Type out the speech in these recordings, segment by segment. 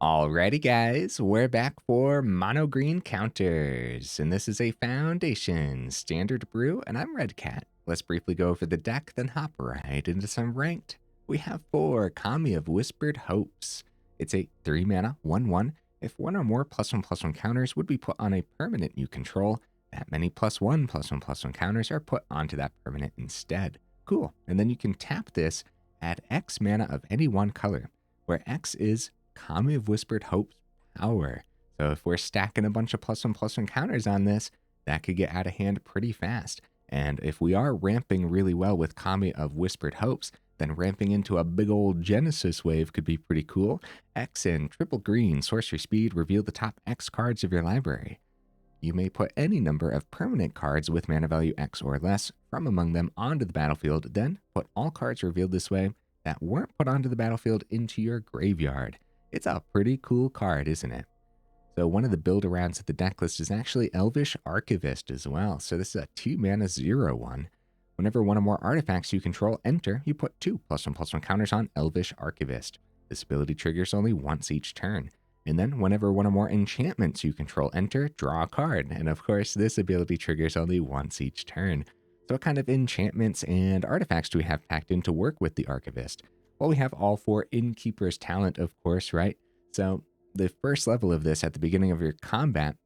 Alrighty guys, we're back for mono green counters, and this is a foundation standard brew, and I'm Red Cat. Let's briefly go over the deck, then hop right into some ranked. We have 4 Kami of Whispered Hopes. It's a 3 mana, 1/1. If one or more +1/+1 counters would be put on a permanent you control, that many +1/+1/+1 counters are put onto that permanent instead. Cool. And then you can tap this, add X mana of any one color, where X is Kami of Whispered Hope's power. So if we're stacking a bunch of +1/+1 counters on this, that could get out of hand pretty fast. And if we are ramping really well with Kami of Whispered Hopes, then ramping into a big old Genesis wave could be pretty cool. X and triple green, sorcery speed, reveal the top X cards of your library. You may put any number of permanent cards with mana value X or less from among them onto the battlefield, then put all cards revealed this way that weren't put onto the battlefield into your graveyard. It's a pretty cool card, isn't it? So one of the build-arounds of the deck list is actually Elvish Archivist as well. So this is a 2 mana 0/1. Whenever one or more artifacts you control enter, you put 2 +1/+1 counters on Elvish Archivist. This ability triggers only once each turn. And then whenever one or more enchantments you control enter, draw a card. And of course, this ability triggers only once each turn. So what kind of enchantments and artifacts do we have packed in to work with the Archivist? Well, we have all 4 Innkeeper's talent, of course, right? So the first level of this at the beginning of your combat,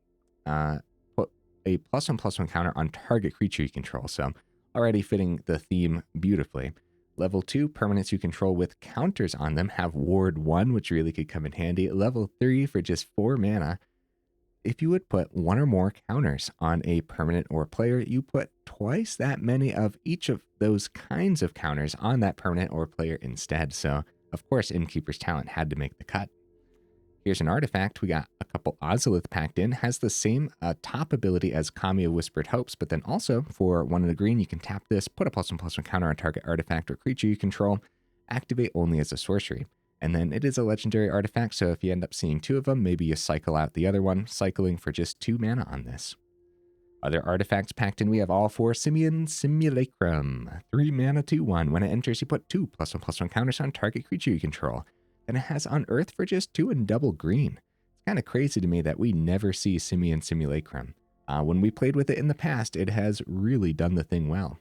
put a +1/+1 counter on target creature you control. So already fitting the theme beautifully. Level 2, permanents you control with counters on them have Ward 1, which really could come in handy. Level 3, for just 4 mana, if you would put one or more counters on a permanent or player, you put twice that many of each of those kinds of counters on that permanent or player instead. So, of course, Innkeeper's talent had to make the cut. Here's an artifact. We got a couple Ozolith packed in. Has the same top ability as Kami of Whispered Hopes, but then also for 1 in the green, you can tap this, put a +1/+1 counter on target artifact or creature you control, activate only as a sorcery. And then it is a legendary artifact, so if you end up seeing 2 of them, maybe you cycle out the other one, cycling for just 2 mana on this. Other artifacts packed in, we have all 4 Simian Simulacrum. 3 mana 2/1. When it enters, you put 2 +1/+1 counters on target creature you control. And it has Unearth for just 2 and double green. It's kind of crazy to me that we never see Simian Simulacrum. When we played with it in the past, it has really done the thing well.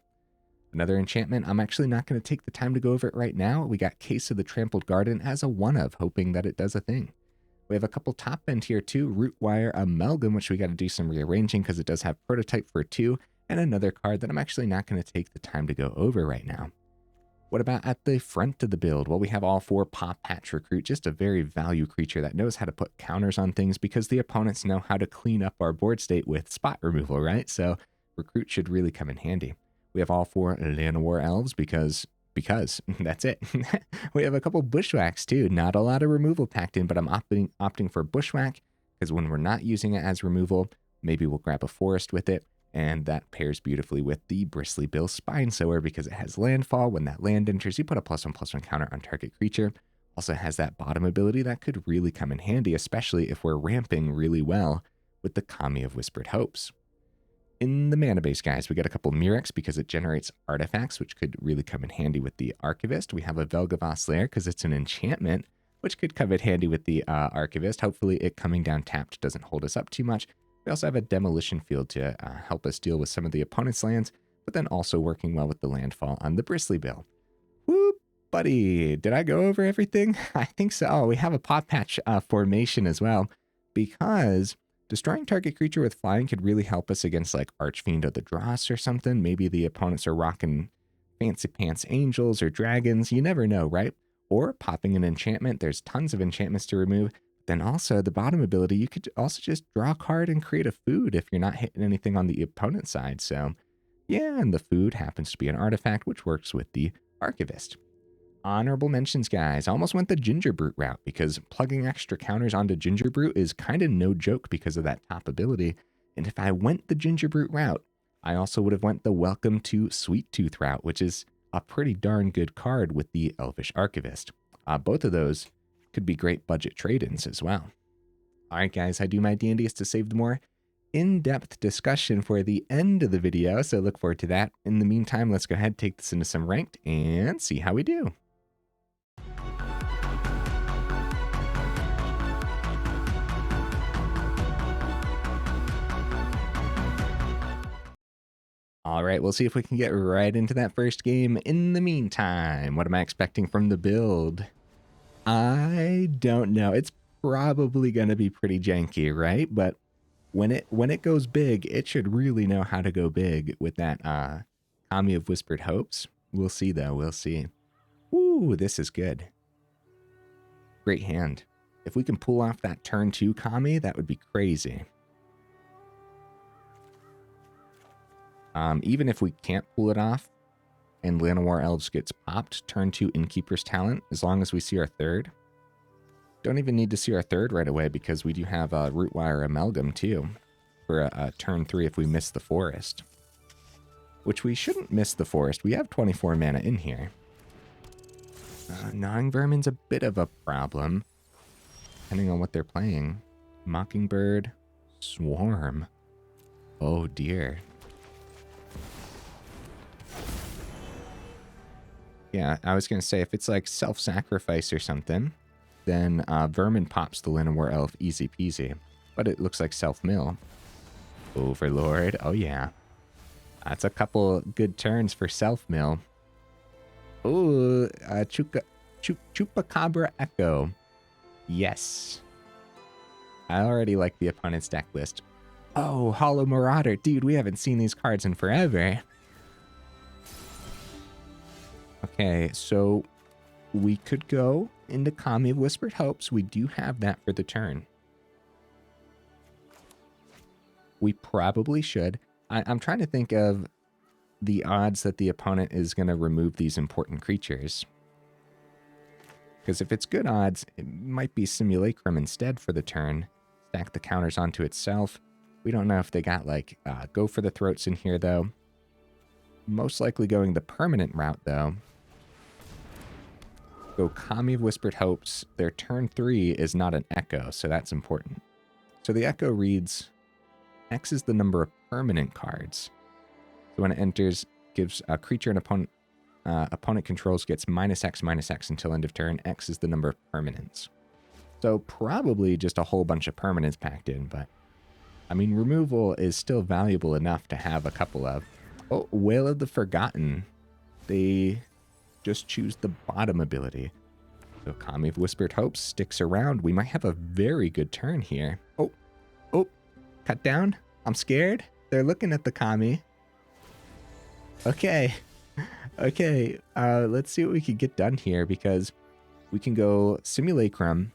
Another enchantment, I'm actually not going to take the time to go over it right now. We got Case of the Trampled Garden as a 1-of, hoping that it does a thing. We have a couple top end here too, Rootwire Amalgam, which we got to do some rearranging because it does have Prototype for 2, and another card that I'm actually not going to take the time to go over right now. What about at the front of the build? Well, we have all 4 Pawpatch Recruit, just a very value creature that knows how to put counters on things because the opponents know how to clean up our board state with spot removal, right? So Recruit should really come in handy. We have all 4 Llanowar Elves because that's it. We have a couple Bushwhacks too. Not a lot of removal packed in, but I'm opting for Bushwhack because when we're not using it as removal, maybe we'll grab a forest with it. And that pairs beautifully with the Bristly Bill Spine Sower because it has landfall. When that land enters, you put a +1/+1 counter on target creature. Also has that bottom ability that could really come in handy, especially if we're ramping really well with the Kami of Whispered Hopes. In the mana base, guys, we got a couple Mirrex because it generates artifacts, which could really come in handy with the Archivist. We have a Vel'Gavoth Lair because it's an enchantment, which could come in handy with the Archivist. Hopefully it coming down tapped doesn't hold us up too much. We also have a Demolition Field to help us deal with some of the opponent's lands, but then also working well with the landfall on the Bristly Bill. Whoop, buddy. Did I go over everything? I think so. Oh, we have a Pawpatch Formation as well, because destroying target creature with flying could really help us against like Archfiend of the Dross or something. Maybe the opponents are rocking Fancy Pants Angels or Dragons. You never know, right? Or popping an enchantment. There's tons of enchantments to remove. Then also the bottom ability, you could also just draw a card and create a food if you're not hitting anything on the opponent's side. So yeah, and the food happens to be an artifact, which works with the Archivist. Honorable mentions, guys. I almost went the Ginger Brute route because plugging extra counters onto Ginger Brute is kind of no joke because of that top ability. And if I went the Ginger Brute route, I also would have went the Welcome to Sweet Tooth route, which is a pretty darn good card with the Elvish Archivist. Both of those could be great budget trade-ins as well. All right, guys, I do my dandiest to save the more in-depth discussion for the end of the video, so look forward to that. In the meantime, let's go ahead, take this into some ranked, and see how we do. All right, we'll see if we can get right into that first game. In the meantime, what am I expecting from the build? I don't know. It's probably going to be pretty janky, right? But when it goes big, it should really know how to go big with that Kami of Whispered Hopes. We'll see, though. We'll see. Ooh, this is good. Great hand. If we can pull off that turn 2 Kami, that would be crazy. Even if we can't pull it off and Llanowar Elves gets popped, turn 2 Innkeeper's Talent, as long as we see our third. Don't even need to see our third right away because we do have a Rootwire Amalgam too for a turn 3 if we miss the forest. Which we shouldn't miss the forest. We have 24 mana in here. Gnawing Vermin's a bit of a problem, depending on what they're playing. Mockingbird, Swarm. Oh dear. Yeah, I was going to say, if it's like self-sacrifice or something, then Vermin pops the Llanowar Elf easy peasy. But it looks like self-mill. Overlord, oh yeah. That's a couple good turns for self-mill. Ooh, Chupacabra Echo. Yes. I already like the opponent's deck list. Oh, Hollow Marauder. Dude, we haven't seen these cards in forever. Okay, so we could go into Kami of Whispered Hopes. We do have that for the turn. We probably should. I'm trying to think of the odds that the opponent is going to remove these important creatures. Because if it's good odds, it might be Simulacrum instead for the turn. Stack the counters onto itself. We don't know if they got like Go for the Throats in here though. Most likely going the permanent route though. Go Kami of Whispered Hopes. Their turn 3 is not an Echo, so that's important. So the Echo reads, X is the number of permanent cards. So when it enters, gives a creature an opponent controls gets -X until end of turn. X is the number of permanents. So probably just a whole bunch of permanents packed in, but I mean, removal is still valuable enough to have a couple of. Oh, Wail of the Forgotten. They just choose the bottom ability. So Kami of Whispered Hopes sticks around. We might have a very good turn here. Oh, cut down. I'm scared. They're looking at the Kami. Okay. Okay, let's see what we can get done here, because we can go Simulacrum,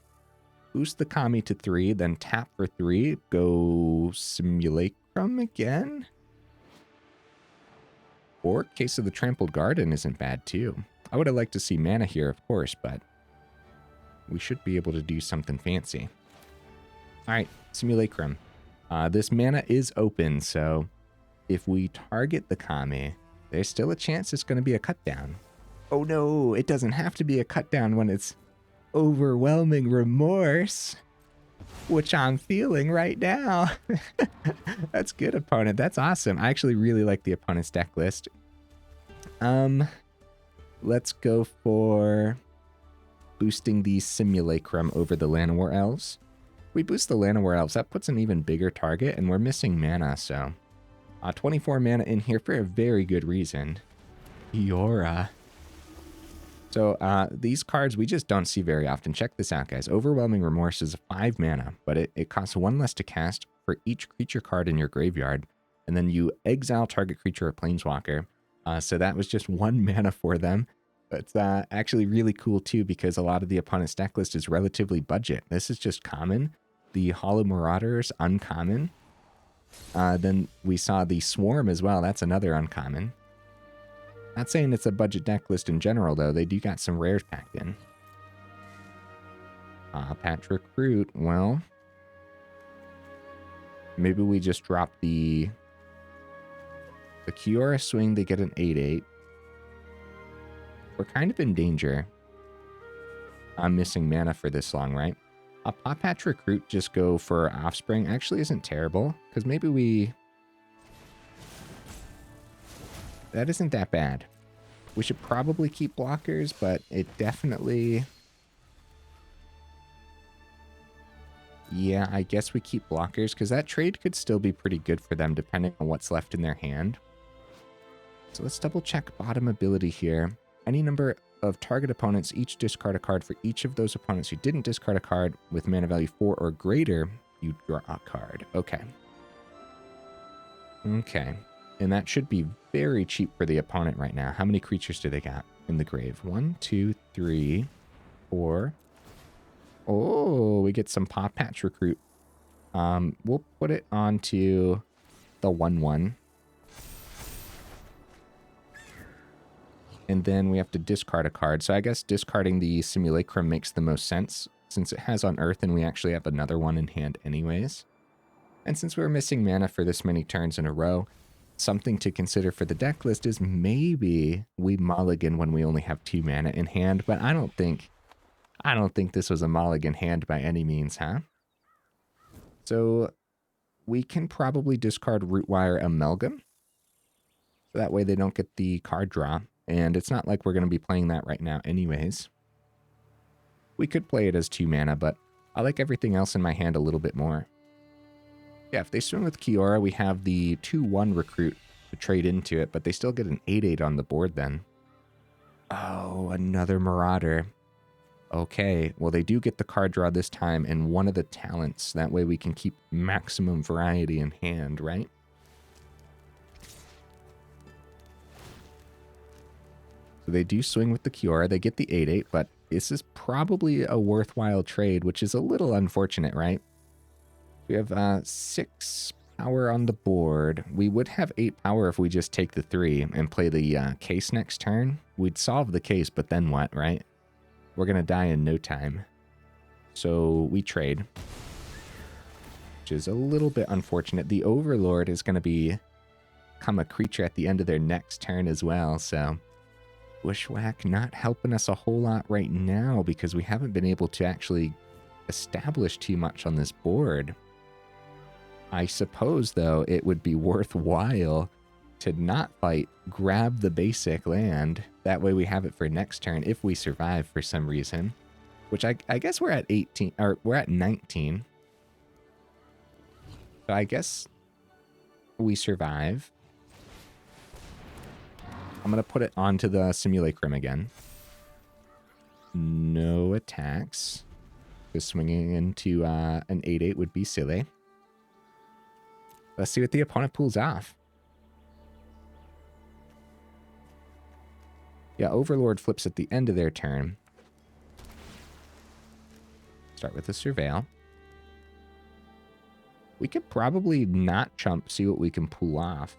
boost the Kami to 3, then tap for 3, go Simulacrum again. Or Case of the Trampled Garden isn't bad too. I would have liked to see mana here, of course, but we should be able to do something fancy. All right, Simulacrum. This mana is open, so if we target the Kami, there's still a chance it's going to be a cut down. Oh no, it doesn't have to be a cut down when it's Overwhelming Remorse, which I'm feeling right now. That's good, opponent. That's awesome. I actually really like the opponent's deck list. Let's go for boosting the Simulacrum over the Llanowar Elves. We boost the Llanowar Elves, that puts an even bigger target, and we're missing mana, so 24 mana in here for a very good reason. Eora. So these cards we just don't see very often. Check this out, guys. Overwhelming Remorse is 5 mana, but it costs 1 less to cast for each creature card in your graveyard. And then you exile target creature or planeswalker. So that was just 1 mana for them. But it's actually really cool too, because a lot of the opponent's deck list is relatively budget. This is just common. The Hollow Marauders, uncommon. Then we saw the Swarm as well. That's another uncommon. Not saying it's a budget deck list in general, though. They do got some rares packed in. Pawpatch Recruit. Well, maybe we just drop the Kiora swing. They get an 8/8. We're kind of in danger. I'm missing mana for this long, right? A Pawpatch Recruit, just go for Offspring, actually isn't terrible, because maybe we... That isn't that bad. We should probably keep blockers, but it definitely... Yeah, I guess we keep blockers, because that trade could still be pretty good for them, depending on what's left in their hand. So let's double check bottom ability here. Any number of target opponents each discard a card. For each of those opponents who didn't discard a card with mana value 4 or greater, you draw a card. Okay. Okay. And that should be very cheap for the opponent right now. How many creatures do they got in the grave? 1, 2, 3, 4. Oh, we get some Pawpatch Recruit. We'll put it onto the 1/1. And then we have to discard a card. So I guess discarding the Simulacrum makes the most sense, since it has on Earth and we actually have another one in hand anyways. And since we're missing mana for this many turns in a row, something to consider for the deck list is maybe we mulligan when we only have 2 mana in hand, but I don't think this was a mulligan hand by any means, huh? So we can probably discard Rootwire Amalgam. So that way they don't get the card draw. And it's not like we're going to be playing that right now anyways. We could play it as 2 mana, but I like everything else in my hand a little bit more. Yeah, if they swing with Kiora, we have the 2/1 Recruit to trade into it, but they still get an 8/8 on the board then. Oh, another Marauder. Okay, well they do get the card draw this time and one of the talents. That way we can keep maximum variety in hand, right? So they do swing with the Kiora. They get the 8/8, but this is probably a worthwhile trade, which is a little unfortunate, right? We have 6 power on the board. We would have 8 power if we just take the 3 and play the case next turn. We'd solve the case, but then what, right? We're going to die in no time. So we trade, which is a little bit unfortunate. The Overlord is going to become a creature at the end of their next turn as well, so Bushwhack not helping us a whole lot right now because we haven't been able to actually establish too much on this board. I suppose, though, it would be worthwhile to not fight, grab the basic land. That way we have it for next turn if we survive for some reason. Which I guess we're at 18, or we're at 19. So I guess we survive. I'm going to put it onto the Simulacrum again. No attacks. Just swinging into an 8/8 would be silly. Let's see what the opponent pulls off. Yeah, Overlord flips at the end of their turn. Start with a Surveil. We could probably not chump, see what we can pull off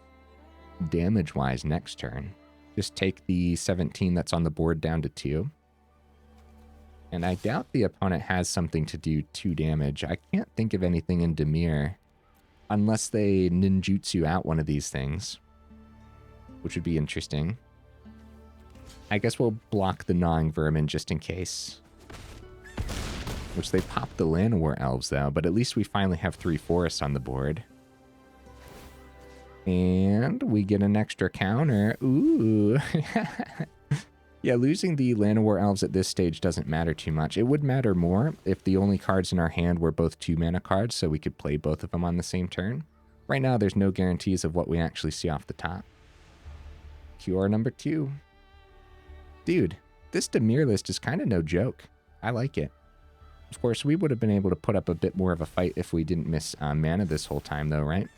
damage-wise next turn. Just take the 17 that's on the board down to 2. And I doubt the opponent has something to do 2 damage. I can't think of anything in Dimir. Unless they ninjutsu out one of these things. Which would be interesting. I guess we'll block the Gnawing Vermin just in case. Which they popped the Llanowar Elves though, but at least we finally have 3 forests on the board. And we get an extra counter. Ooh. Yeah, losing the Llanowar Elves at this stage doesn't matter too much. It would matter more if the only cards in our hand were both 2 mana cards, so we could play both of them on the same turn. Right now, there's no guarantees of what we actually see off the top. Kiora number 2. Dude, this Dimir list is kind of no joke. I like it. Of course, we would have been able to put up a bit more of a fight if we didn't miss mana this whole time, though, right?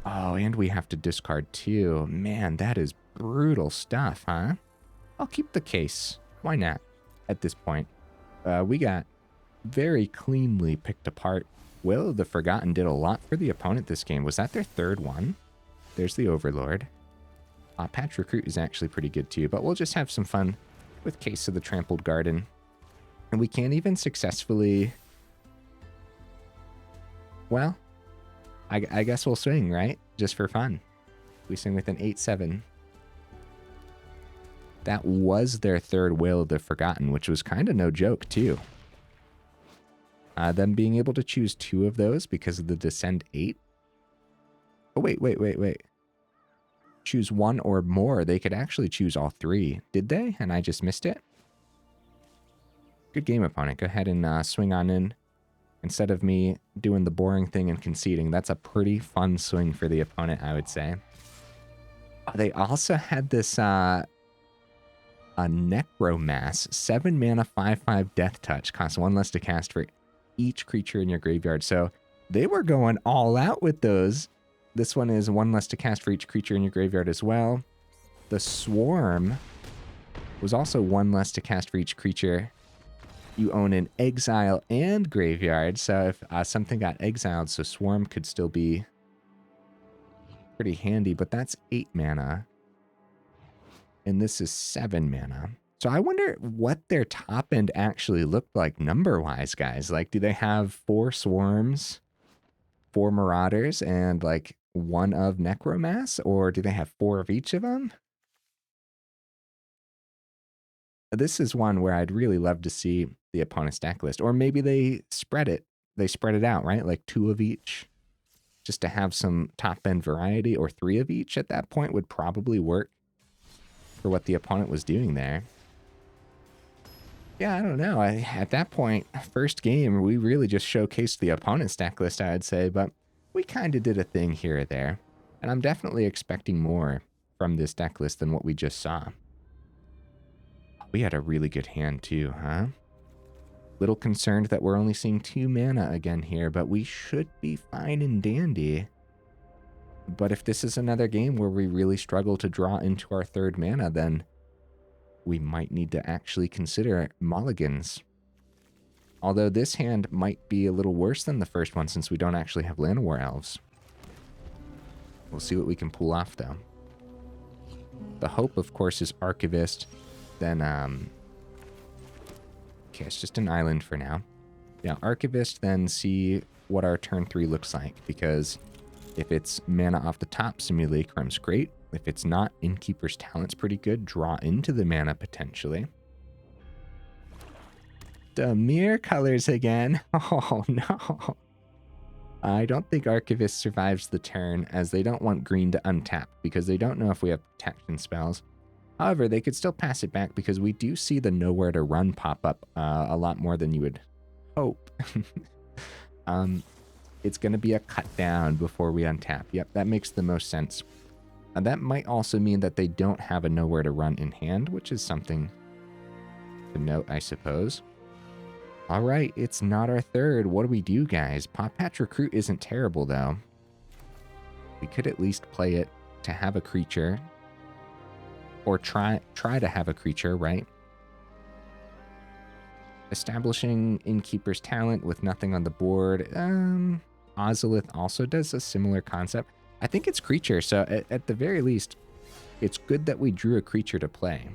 Oh, and we have to discard 2. Man, that is brutal stuff, huh? I'll keep the case. Why not? At this point. We got very cleanly picked apart. Will of the Forgotten did a lot for the opponent this game. Was that their 3rd one? There's the Overlord. Pawpatch Recruit is actually pretty good too, but we'll just have some fun with Case of the Trampled Garden. And we can't even successfully... Well, I guess we'll swing, right? Just for fun. We swing with an 8/7. That was their 3rd Will of the Forgotten, which was kind of no joke, too. Them being able to choose 2 of those because of the Descend 8. Oh, wait. Choose 1 or more. They could actually choose all 3. Did they? And I just missed it? Good game, opponent. Go ahead and swing on in. Instead of me doing the boring thing and conceding, that's a pretty fun swing for the opponent, I would say. Oh, they also had this a Necromass, 7 mana, 5/5 Death Touch, costs 1 less to cast for each creature in your graveyard. So they were going all out with those. This one is 1 less to cast for each creature in your graveyard as well. The Swarm was also 1 less to cast for each creature you own in exile and graveyard. So if something got exiled, so Swarm could still be pretty handy, but that's 8 mana. And this is 7 mana. So I wonder what their top end actually looked like number-wise, guys. Like, do they have 4 Swarms, 4 Marauders, and like 1 of Necromass? Or do they have 4 of each of them? This is one where I'd really love to see the opponent's deck list. Or maybe they spread it. They spread it out, right? Like 2 of each. Just to have some top-end variety, or 3 of each at that point would probably work for what the opponent was doing there. Yeah, I don't know. At that point, first game, we really just showcased the opponent's deck list, I would say, but we kind of did a thing here or there. And I'm definitely expecting more from this deck list than what we just saw. We had a really good hand too, huh? Little concerned that we're only seeing 2 mana again here, but we should be fine and dandy. But if this is another game where we really struggle to draw into our 3rd mana, then we might need to actually consider mulligans. Although this hand might be a little worse than the first one since we don't actually have Llanowar Elves. We'll see what we can pull off, though. The hope, of course, is Archivist. Then, okay, it's just an island for now. Yeah, Archivist, then see what our turn 3 looks like. Because if it's mana off the top, Simulacrum's great. If it's not, Innkeeper's Talent's pretty good. Draw into the mana, potentially. Demir colors again. Oh, no. I don't think Archivist survives the turn, as they don't want green to untap, because they don't know if we have protection spells. However, they could still pass it back, because we do see the Nowhere to Run pop up a lot more than you would hope. It's going to be a cut down before we untap. Yep, that makes the most sense. And that might also mean that they don't have a Nowhere to Run in hand, which is something to note, I suppose. All right, it's not our 3rd. What do we do, guys? Pawpatch Recruit isn't terrible, though. We could at least play it to have a creature. Or try to have a creature, right? Establishing Innkeeper's Talent with nothing on the board. Ozolith also does a similar concept. I think it's creature, so at the very least, it's good that we drew a creature to play.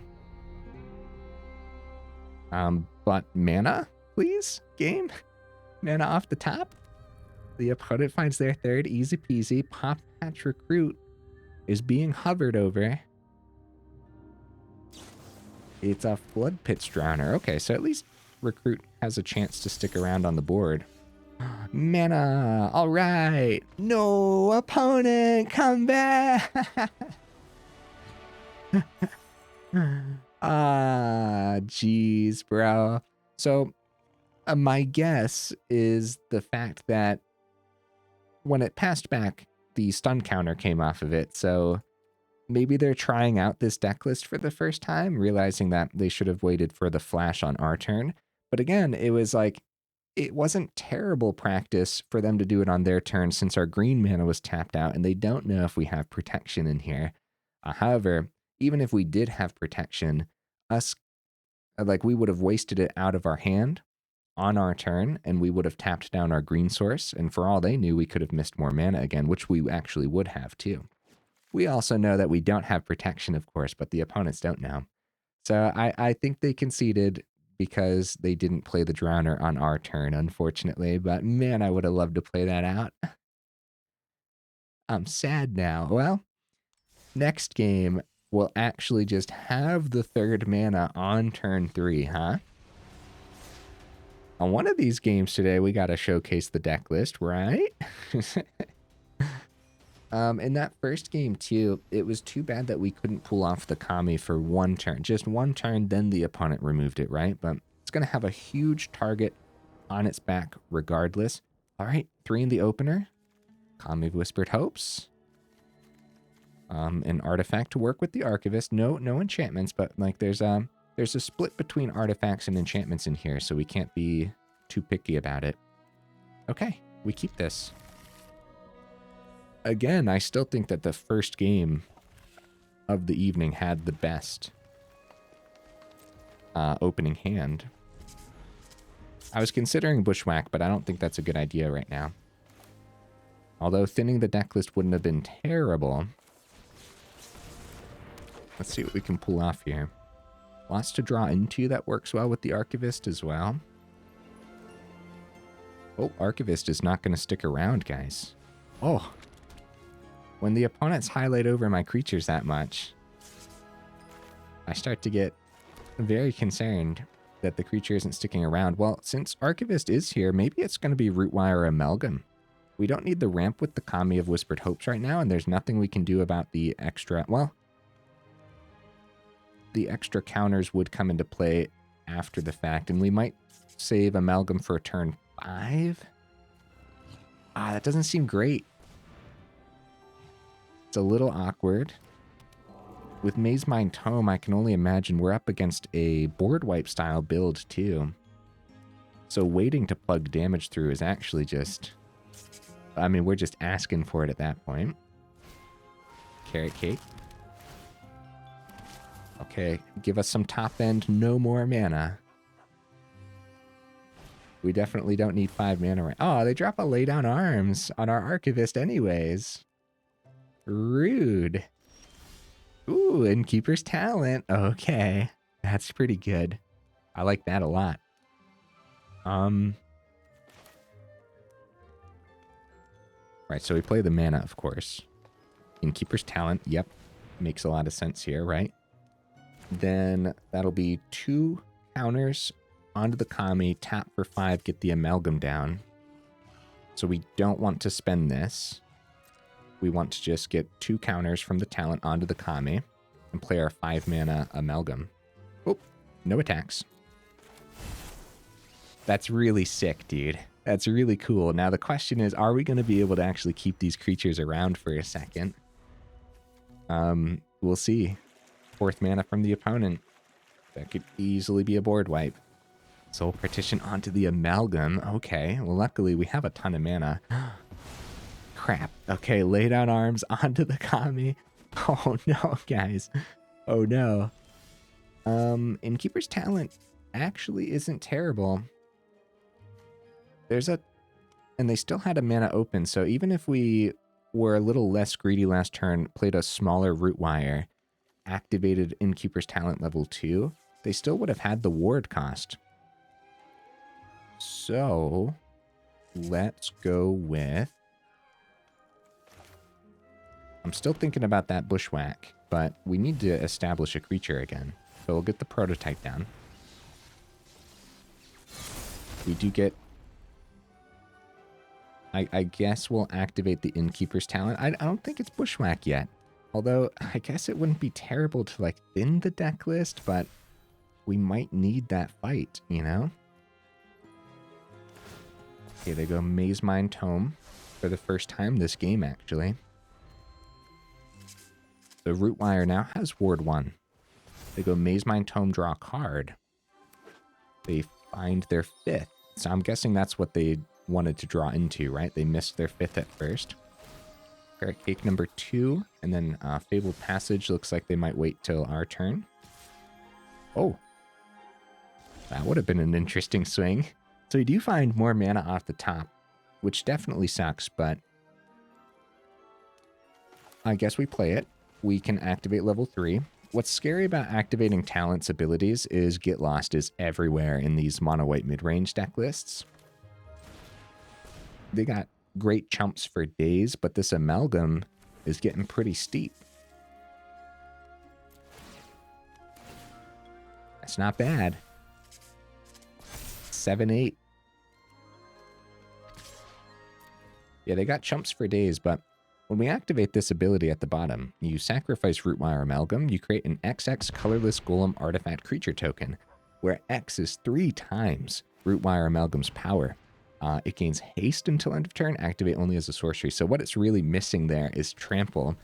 But mana, please, game? Mana off the top? The opponent finds their 3rd, easy peasy. Pawpatch Recruit is being hovered over. It's a Flood Pit's Drowner. Okay, so at least Recruit has a chance to stick around on the board. Mana, all right. No, opponent, come back. Jeez, bro. So my guess is the fact that when it passed back, the stun counter came off of it. So maybe they're trying out this deck list for the first time, realizing that they should have waited for the flash on our turn. But again, it was like, it wasn't terrible practice for them to do it on their turn since our green mana was tapped out and they don't know if we have protection in here. However, even if we did have protection, we would have wasted it out of our hand on our turn and we would have tapped down our green source. And for all they knew, we could have missed more mana again, which we actually would have too. We also know that we don't have protection, of course, but the opponents don't know. So I think they conceded because they didn't play the Drowner on our turn, unfortunately. But man, I would have loved to play that out. I'm sad now. Well, next game, we'll actually just have the 3rd mana on turn 3, huh? On one of these games today, we got to showcase the deck list, right? In that first game, too, it was too bad that we couldn't pull off the Kami for 1 turn. Just 1 turn, then the opponent removed it, right? But it's going to have a huge target on its back regardless. All right, 3 in the opener. Kami of Whispered Hopes. an artifact to work with the Archivist. No enchantments, but like there's a split between artifacts and enchantments in here, so we can't be too picky about it. Okay, we keep this. Again, I still think that the first game of the evening had the best opening hand. I was considering Bushwhack, but I don't think that's a good idea right now. Although thinning the deck list wouldn't have been terrible. Let's see what we can pull off here. Lots to draw into that works well with the Archivist as well. Oh, Archivist is not going to stick around, guys. Oh. When the opponents highlight over my creatures that much, I start to get very concerned that the creature isn't sticking around. Well, since Archivist is here, maybe it's going to be Rootwire Amalgam. We don't need the ramp with the Kami of Whispered Hopes right now, and there's nothing we can do about the extra... Well, the extra counters would come into play after the fact, and we might save Amalgam for turn 5. That doesn't seem great. It's a little awkward. With Mazemind Tome, I can only imagine we're up against a board wipe style build too. So waiting to plug damage through is actually just... I mean, we're just asking for it at that point. Carrot Cake. Okay, give us some top end, no more mana. We definitely don't need 5 mana right. Oh, they drop a Lay Down Arms on our Archivist anyways. Rude. Ooh, Innkeeper's Talent. Okay, that's pretty good. I like that a lot. Right, so we play the mana, of course. Innkeeper's Talent, yep. Makes a lot of sense here, right? Then that'll be 2 counters onto the Kami, tap for 5, get the Amalgam down. So we don't want to spend this. We want to just get 2 counters from the talent onto the Kami and play our 5 mana Amalgam. Oh, no attacks. That's really sick, dude. That's really cool. Now the question is, are we going to be able to actually keep these creatures around for a second? We'll see. 4th mana from the opponent. That could easily be a board wipe. Soul Partition onto the Amalgam. Okay, well luckily we have a ton of mana. Crap. Okay, Lay Down Arms onto the Kami. Oh no, guys. Oh no. Innkeeper's Talent actually isn't terrible. And they still had a mana open, so even if we were a little less greedy last turn, played a smaller Rootwire, activated Innkeeper's Talent level 2, they still would have had the ward cost. So, let's go with... I'm still thinking about that Bushwhack, but we need to establish a creature again. So we'll get the prototype down. We do get... I guess we'll activate the Innkeeper's Talent. I don't think it's Bushwhack yet. Although, I guess it wouldn't be terrible to, like, thin the deck list, but we might need that fight, you know? Okay, they go Mazemind Tome for the first time this game, actually. So Rootwire now has Ward 1. They go Mazemind Tome, draw a card. They find their 5th. So I'm guessing that's what they wanted to draw into, right? They missed their 5th at first. Carrot Cake number 2, and then Fabled Passage. Looks like they might wait till our turn. Oh. That would have been an interesting swing. So we do find more mana off the top, which definitely sucks, but I guess we play it. We can activate level 3. What's scary about activating Talent's abilities is Get Lost is everywhere in these mono-white mid-range deck lists. They got great chumps for days, but this Amalgam is getting pretty steep. That's not bad. 7-8. Yeah, they got chumps for days, but when we activate this ability at the bottom, you sacrifice Rootwire Amalgam, you create an XX colorless golem artifact creature token, where X is 3 times Rootwire Amalgam's power. It gains haste until end of turn, activate only as a sorcery. So what it's really missing there is Trample,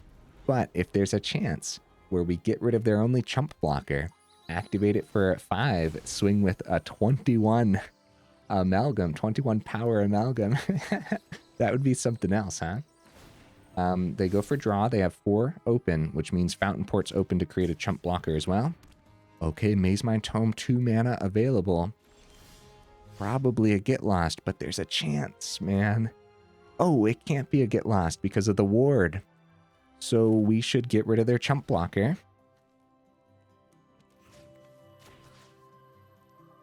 But if there's a chance where we get rid of their only chump blocker, activate it for 5, swing with a 21 amalgam, 21 power amalgam, that would be something else, huh? They go for draw. They have 4 open, which means Fountain Port's open to create a chump blocker as well. Okay, Maze Mind Tome, 2 mana available. Probably a Get Lost, but there's a chance, man. Oh, it can't be a Get Lost because of the ward. So we should get rid of their chump blocker.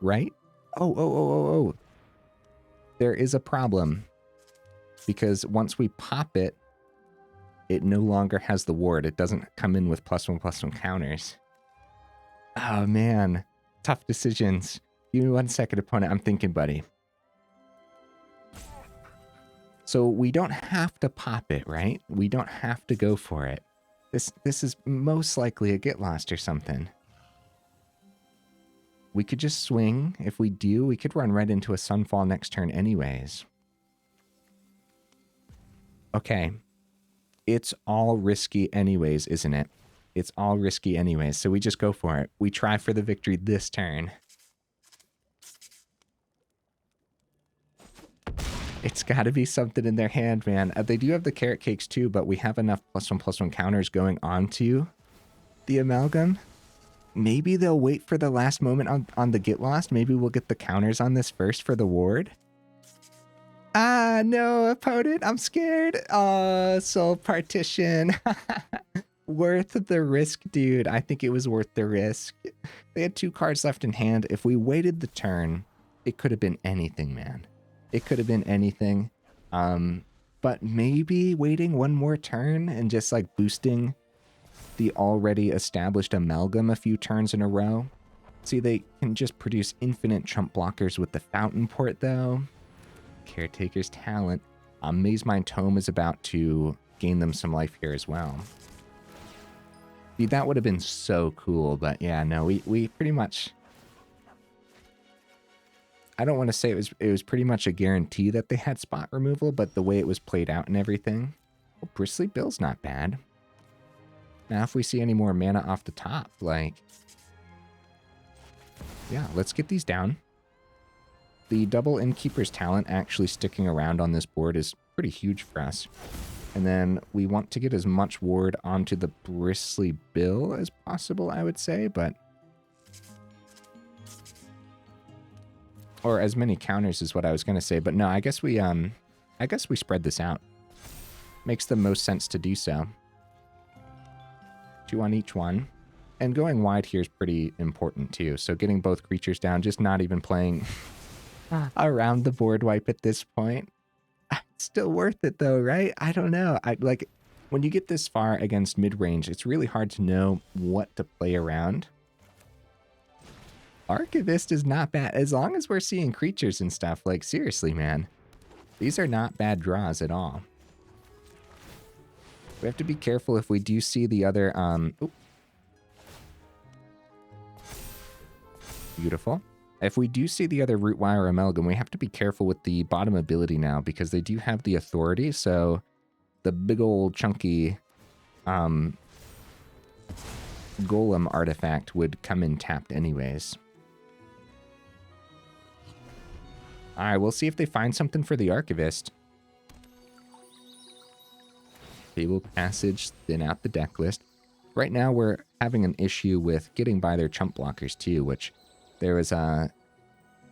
Right? Oh. There is a problem. Because once we pop it, it no longer has the ward. It doesn't come in with +1/+1 counters. Oh, man. Tough decisions. Give me 1 second, opponent. I'm thinking, buddy. So we don't have to pop it, right? We don't have to go for it. This is most likely a Get Lost or something. We could just swing. If we do, we could run right into a Sunfall next turn anyways. Okay. It's all risky anyways, isn't it? It's all risky anyways, so we just go for it. We try for the victory this turn. It's got to be something in their hand, man. They do have the carrot cakes too, but we have enough +1/+1 counters going onto the amalgam. Maybe they'll wait for the last moment on the Get Lost. Maybe we'll get the counters on this first for the ward. Ah, no, opponent. I'm scared. Oh, Soul Partition. Worth the risk, dude. I think it was worth the risk. They had 2 cards left in hand. If we waited the turn, it could have been anything, man. It could have been anything. But maybe waiting 1 more turn and just like boosting the already established amalgam a few turns in a row. See, they can just produce infinite chump blockers with the Fountain Port, though. Caretaker's Talent. Maze Mind Tome is about to gain them some life here as well. See, that would have been so cool, but yeah, no, we pretty much... I don't want to say it was pretty much a guarantee that they had spot removal, but the way it was played out and everything. Oh, Bristly Bill's not bad. Now, if we see any more mana off the top, like... yeah, let's get these down. The double Innkeeper's Talent actually sticking around on this board is pretty huge for us. And then we want to get as much ward onto the Bristly Bill as possible, I would say, but... or as many counters is what I was going to say, but no, I guess we spread this out. Makes the most sense to do so. 2 on each one. And going wide here is pretty important too. So getting both creatures down, just not even playing around the board wipe at this point. It's still worth it though, right? I don't know. Like when you get this far against mid-range, it's really hard to know what to play around. Archivist is not bad. As long as we're seeing creatures and stuff, like seriously, man. These are not bad draws at all. We have to be careful if we do see the other, beautiful. If we do see the other Rootwire Amalgam, we have to be careful with the bottom ability now because they do have the authority, so the big old chunky golem artifact would come in tapped anyways. Alright, we'll see if they find something for the Archivist. Fable Passage, thin out the deck list. Right now we're having an issue with getting by their chump blockers too, which there was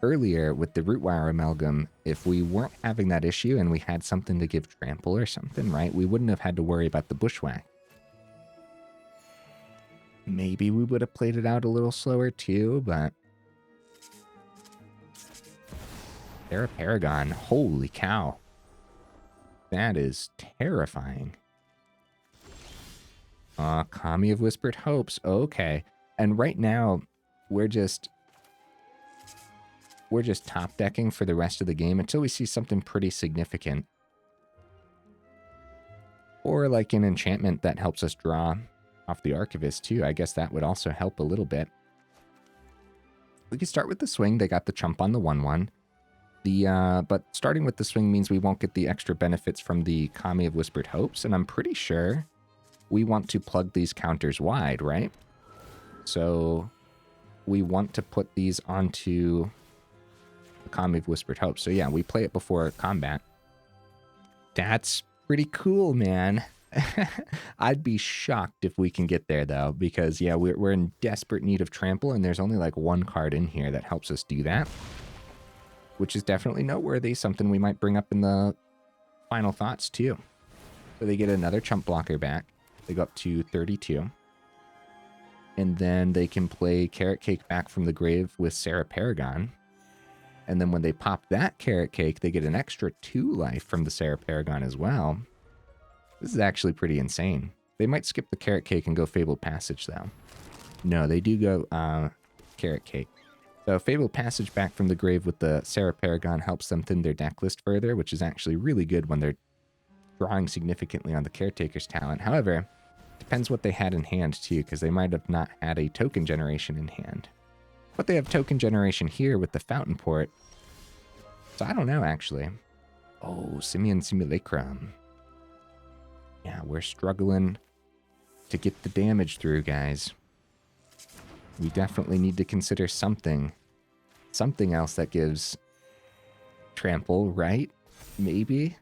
earlier with the Rootwire Amalgam, if we weren't having that issue and we had something to give trample or something, right, we wouldn't have had to worry about the Bushwhack. Maybe we would have played it out a little slower too, but... they're a Paragon. Holy cow. That is terrifying. Kami of Whispered Hopes. Okay. And right now, we're just top decking for the rest of the game until we see something pretty significant. Or like an enchantment that helps us draw off the Archivist too. I guess that would also help a little bit. We could start with the swing. They got the chump on the 1/1. But starting with the swing means we won't get the extra benefits from the Kami of Whispered Hopes, and I'm pretty sure we want to plug these counters wide, right? So we want to put these onto the Kami of Whispered Hope. So yeah, we play it before combat. That's pretty cool, man. I'd be shocked if we can get there, though, because, yeah, we're in desperate need of trample, and there's only like one card in here that helps us do that, which is definitely noteworthy, something we might bring up in the final thoughts, too. So they get another chump blocker back. They go up to 32. And then they can play Carrot Cake back from the grave with Sarah Paragon. And then when they pop that Carrot Cake, they get an extra 2 life from the Sarah Paragon as well. This is actually pretty insane. They might skip the Carrot Cake and go Fabled Passage, though. No, they do go Carrot Cake. So Fabled Passage back from the grave with the Sarah Paragon helps them thin their deck list further, which is actually really good when they're drawing significantly on the Caretaker's talent. However, depends what they had in hand, too, because they might have not had a token generation in hand. But they have token generation here with the Fountain Port. So I don't know, actually. Oh, Simian Simulacrum. Yeah, we're struggling to get the damage through, guys. We definitely need to consider something. Something else that gives trample, right? Maybe?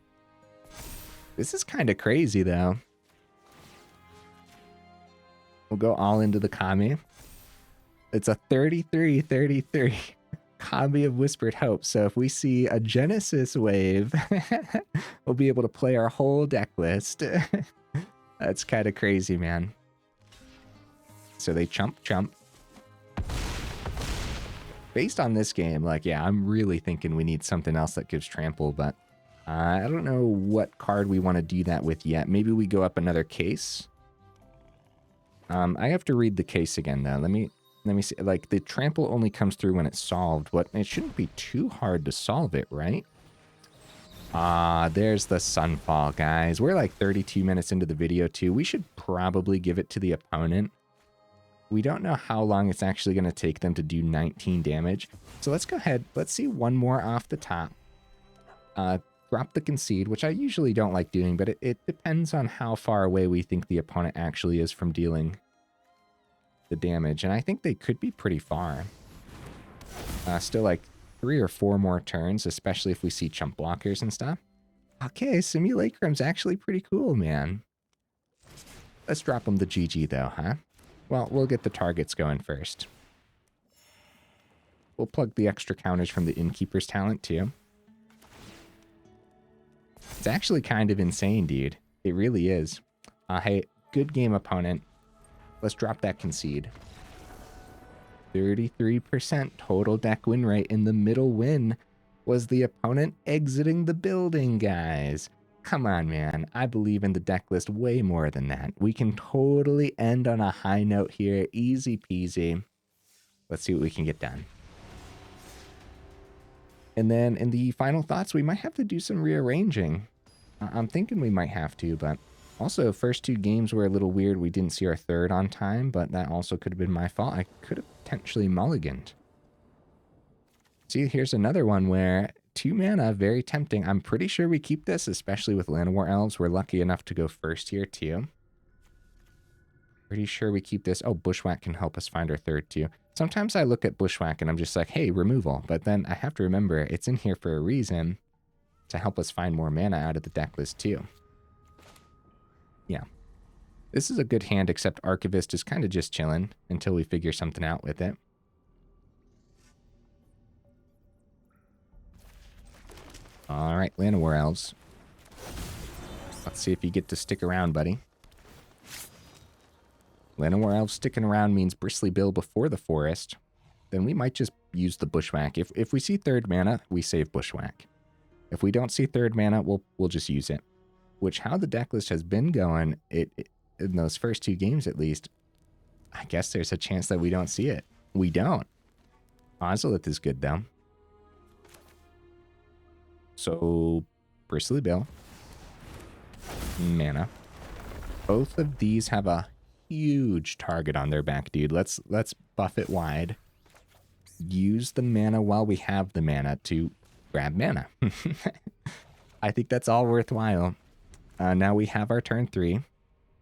This is kind of crazy, though. We'll go all into the Kami. It's a 33-33 Kami of Whispered Hope. So if we see a Genesis wave, we'll be able to play our whole deck list. That's kind of crazy, man. So they chump. Based on this game, like, yeah, I'm really thinking we need something else that gives trample, but I don't know what card we want to do that with yet. Maybe we go up another case. I have to read the case again, though. Let me see. Like, the trample only comes through when it's solved. It shouldn't be too hard to solve it, right? There's the Sunfall, guys. We're like 32 minutes into the video, too. We should probably give it to the opponent. We don't know how long it's actually going to take them to do 19 damage. So let's go ahead. Let's see one more off the top. Drop the concede, which I usually don't like doing, but it depends on how far away we think the opponent actually is from dealing the damage. And I think they could be pretty far. Still like 3 or 4 more turns, especially if we see chump blockers and stuff. Okay, Simulacrum's actually pretty cool, man. Let's drop them the GG, though, huh? Well, we'll get the targets going first. We'll plug the extra counters from the Innkeeper's talent, too. It's actually kind of insane, dude. It really is. Hey, good game, opponent. Let's drop that concede. 33% total deck win rate. In the middle win was the opponent exiting the building, guys. Come on, man. I believe in the deck list way more than that. We can totally end on a high note here. Easy peasy. Let's see what we can get done. And then in the final thoughts, we might have to do some rearranging. I'm thinking we might have to, but also first 2 games were a little weird. We didn't see our third on time, but that also could have been my fault. I could have potentially mulliganed. See, here's another one where 2 mana, very tempting. I'm pretty sure we keep this, especially with Llanowar Elves. We're lucky enough to go first here, too. Pretty sure we keep this. Oh, Bushwhack can help us find our third, too. Sometimes I look at Bushwhack and I'm just like, hey, removal. But then I have to remember it's in here for a reason to help us find more mana out of the deck list, too. Yeah. This is a good hand, except Archivist is kind of just chilling until we figure something out with it. All right, Llanowar Elves. Let's see if you get to stick around, buddy. Llanowar Elves sticking around means Bristly Bill before the Forest. Then we might just use the Bushwhack. If we see third mana, we save Bushwhack. If we don't see third mana, we'll just use it. Which, how the deck list has been going, in those first 2 games at least, I guess there's a chance that we don't see it. We don't. Ozolith is good, though. So, Bristly Bill. Mana. Both of these have a huge target on their back, dude. Let's buff it wide. Use the mana while we have the mana to grab mana. I think that's all worthwhile. Now we have our turn 3.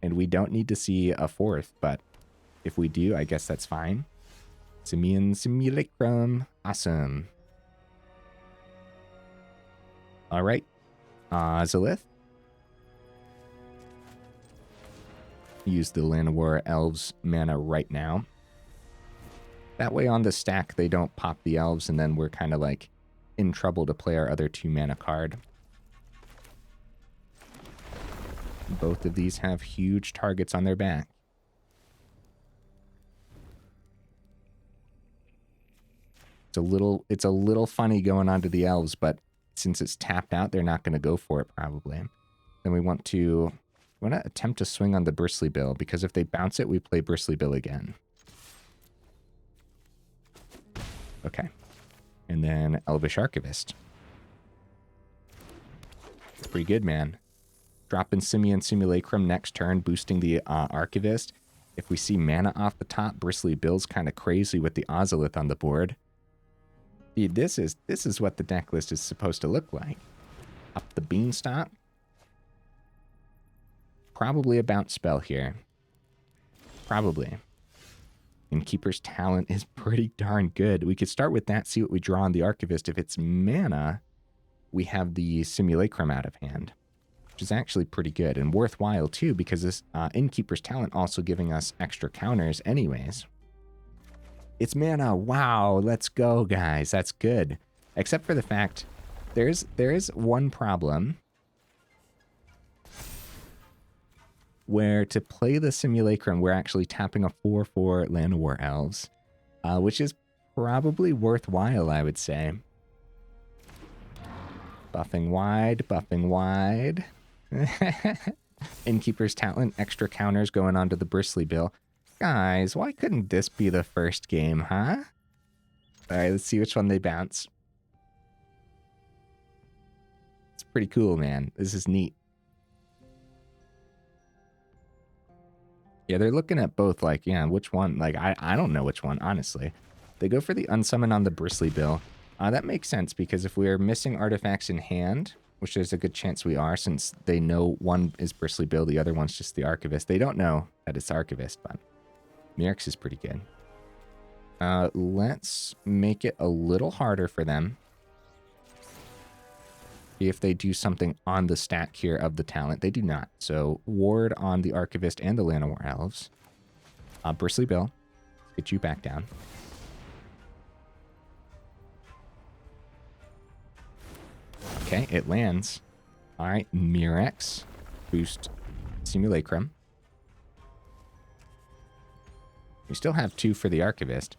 And we don't need to see a fourth, but if we do, I guess that's fine. Simian Simulacrum. Awesome. All right. Ozolith. Use the Llanowar Elves mana right now. That way on the stack, they don't pop the elves, and then we're kind of like in trouble to play our other 2 mana card. Both of these have huge targets on their back. It's a little funny going on to the elves, but since it's tapped out, they're not going to go for it probably. Then we want to attempt to swing on the Bristly Bill, because if they bounce it, we play Bristly Bill again. Okay. And then Elvish Archivist. Pretty good, man. Dropping Simian Simulacrum next turn, boosting the Archivist. If we see mana off the top, Bristly Bill's kind of crazy with the Ozolith on the board. Dude, this is what the deck list is supposed to look like. Up the Beanstalk. Probably a bounce spell here. Probably. Innkeeper's Talent is pretty darn good. We could start with that, see what we draw on the Archivist. If it's mana, we have the Simulacrum out of hand, which is actually pretty good and worthwhile too, because this Innkeeper's Talent also giving us extra counters anyways. It's mana. Wow, let's go, guys. That's good. Except for the fact there is one problem where to play the Simulacrum, we're actually tapping a 4/4 Llanowar Elves, which is probably worthwhile, I would say. Buffing wide, buffing wide. Innkeeper's Talent, extra counters going on to the Bristly Bill. Guys, why couldn't this be the first game, huh? All right, let's see which one they bounce. It's pretty cool, man. This is neat. Yeah, they're looking at both like, yeah, which one? Like, I don't know which one, honestly. They go for the unsummon on the Bristly Bill. That makes sense, because if we're missing artifacts in hand, which there's a good chance we are, since they know one is Bristly Bill, the other one's just the Archivist. They don't know that it's Archivist, but Mirrex is pretty good. Let's make it a little harder for them. See if they do something on the stack here of the talent. They do not. So ward on the Archivist and the Llanowar Elves. Bristly Bill, get you back down. Okay, it lands. All right, Mirrex, boost Simulacrum. We still have 2 for the Archivist.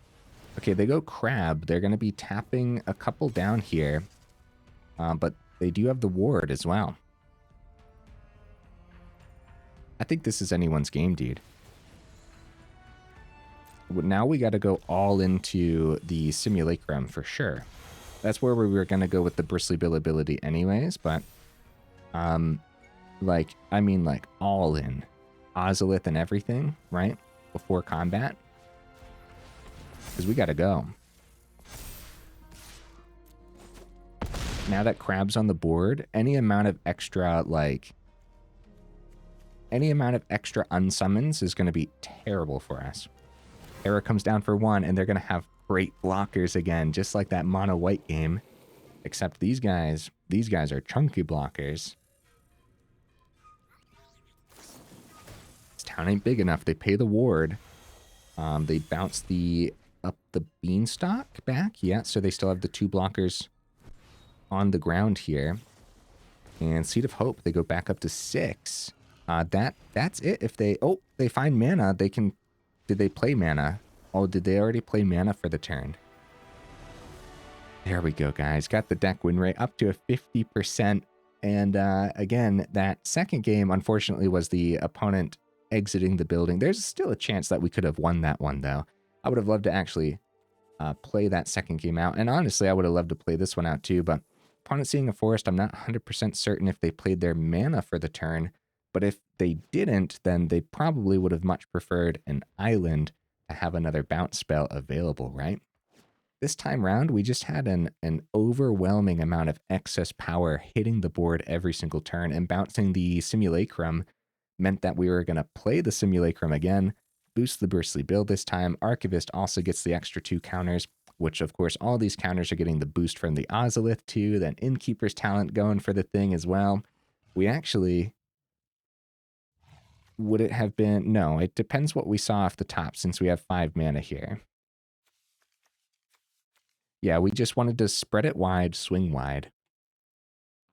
Okay, they go Crab. They're going to be tapping a couple down here, but they do have the ward as well. I think this is anyone's game, dude. Now we got to go all into the Simulacrum for sure. That's where we were going to go with the Bristly Bill ability anyways, but like all in. Ozolith and everything, right? Before combat. Because we got to go. Now that Crab's on the board, any amount of extra, unsummons is going to be terrible for us. Terror comes down for 1, and they're going to have great blockers again, just like that mono white game. Except these guys are chunky blockers. This town ain't big enough. They pay the ward. They bounce up the Beanstalk back. Yeah, so they still have the 2 blockers on the ground here. And Seed of Hope, they go back up to 6. That's it. If they find mana, they can. Did they play mana? Oh, did they already play mana for the turn? There we go, guys. Got the deck win rate up to a 50%. And again, that second game, unfortunately, was the opponent exiting the building. There's still a chance that we could have won that one, though. I would have loved to actually play that second game out. And honestly, I would have loved to play this one out too. But opponent seeing a forest, I'm not 100% certain if they played their mana for the turn. But if they didn't, then they probably would have much preferred an island to have another bounce spell available, right? This time round, we just had an overwhelming amount of excess power hitting the board every single turn, and bouncing the Simulacrum meant that we were going to play the Simulacrum again, boost the Bristly build this time. Archivist also gets the extra 2 counters, which of course all these counters are getting the boost from the Ozolith too. Then Innkeeper's talent going for the thing as well. We actually... Would it have been... No, it depends what we saw off the top since we have 5 mana here. Yeah, we just wanted to spread it wide, swing wide.